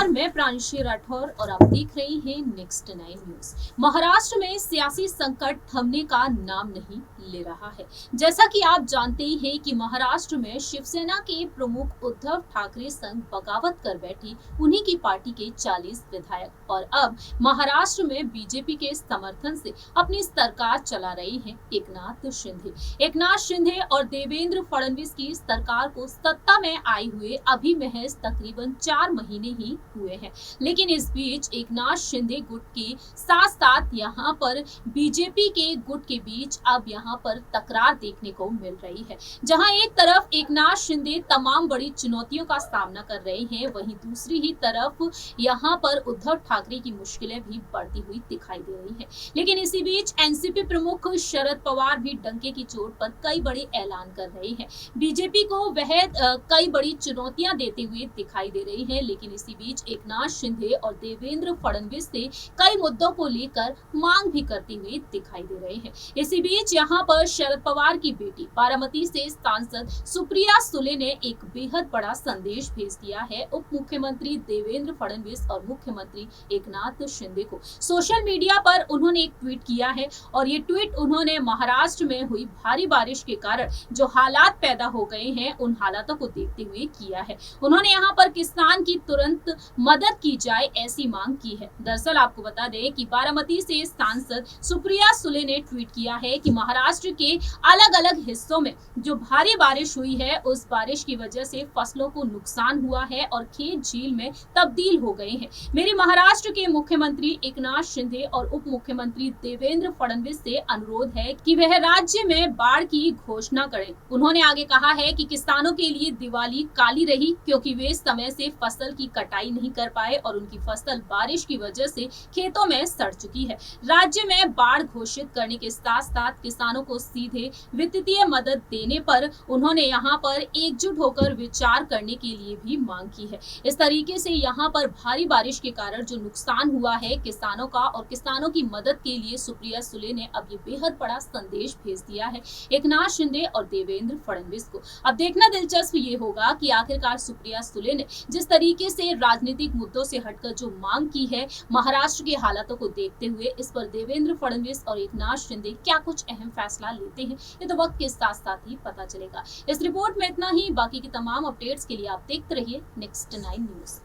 नमस्कार, मैं प्रांशी राठौर और आप देख रहे हैं नेक्स्ट 9 न्यूज। महाराष्ट्र में सियासी संकट थमने का नाम नहीं ले रहा है। जैसा कि आप जानते ही हैं कि महाराष्ट्र में शिवसेना के प्रमुख उद्धव ठाकरे संग बगावत कर बैठी उन्हीं की पार्टी के 40 विधायक और अब महाराष्ट्र में बीजेपी के समर्थन से अपनी सरकार चला रहे हैं एकनाथ शिंदे और देवेंद्र फडणवीस की सरकार को सत्ता में आए हुए अभी महज तकरीबन 4 महीने ही हुए हैं। लेकिन इस बीच एकनाथ शिंदे गुट के साथ साथ यहाँ पर बीजेपी के गुट के बीच अब यहाँ पर तकरार देखने को मिल रही है। जहाँ एक तरफ एकनाथ शिंदे तमाम बड़ी चुनौतियों का सामना कर रहे हैं, वहीं दूसरी ही तरफ यहाँ पर उद्धव ठाकरे की मुश्किलें भी बढ़ती हुई दिखाई दे रही है। लेकिन इसी बीच एनसीपी प्रमुख शरद पवार भी डंके की चोट पर कई बड़े ऐलान कर रहे हैं। बीजेपी को वह कई बड़ी चुनौतियां देते हुए दिखाई दे रही है। लेकिन इसी बीच एकनाथ शिंदे और देवेंद्र फडणवीस से कई मुद्दों को लेकर मांग भी करते हुए दिखाई दे रहे हैं। इसी बीच यहाँ पर शरद पवार की बेटी बारामती से सांसद सुप्रिया सुले ने एक बेहद बड़ा संदेश भेज दिया है उप मुख्यमंत्री देवेंद्र फडणवीस और मुख्यमंत्री एकनाथ शिंदे को। सोशल मीडिया पर उन्होंने एक ट्वीट किया है और ये ट्वीट उन्होंने महाराष्ट्र में हुई भारी बारिश के कारण जो हालात पैदा हो गए हैं उन हालातों को देखते हुए किया है। उन्होंने यहाँ पर किसान की तुरंत मदद की जाए ऐसी मांग की है। दरअसल आपको बता दें कि बारामती से सांसद सुप्रिया सुले ने ट्वीट किया है कि महाराष्ट्र के अलग अलग हिस्सों में जो भारी बारिश हुई है उस बारिश की वजह से फसलों को नुकसान हुआ है और खेत झील में तब्दील हो गए हैं। मेरी महाराष्ट्र के मुख्यमंत्री एकनाथ शिंदे और उप मुख्यमंत्री देवेंद्र फडणवीस से अनुरोध है कि वह राज्य में बाढ़ की घोषणा करें। उन्होंने आगे कहा है कि किसानों के लिए दिवाली काली रही क्योंकि वे समय से फसल की कटाई नहीं कर पाए और उनकी फसल बारिश की वजह से खेतों में सड़ चुकी है। राज्य में बाढ़ घोषित करने के साथ साथ किसानों को सीधे वित्तीय मदद देने पर उन्होंने यहाँ पर एकजुट होकर विचार करने के लिए भी मांग की है। इस तरीके से यहाँ पर भारी बारिश के कारण जो नुकसान हुआ है किसानों का और किसानों की मदद के लिए सुप्रिया सुले ने अब ये बेहद बड़ा संदेश भेज दिया है एकनाथ शिंदे और देवेंद्र फडणवीस को। अब देखना दिलचस्प ये होगा कि आखिरकार सुप्रिया सुले ने जिस तरीके से राजनीतिक मुद्दों से हटकर जो मांग की है महाराष्ट्र के हालातों को देखते हुए इस पर देवेंद्र फडणवीस और एकनाथ शिंदे क्या कुछ अहम फैसला लेते हैं ये तो वक्त के साथ साथ ही पता चलेगा। इस रिपोर्ट में इतना ही। बाकी की तमाम अपडेट्स के लिए आप देखते रहिए नेक्स्ट 9 न्यूज।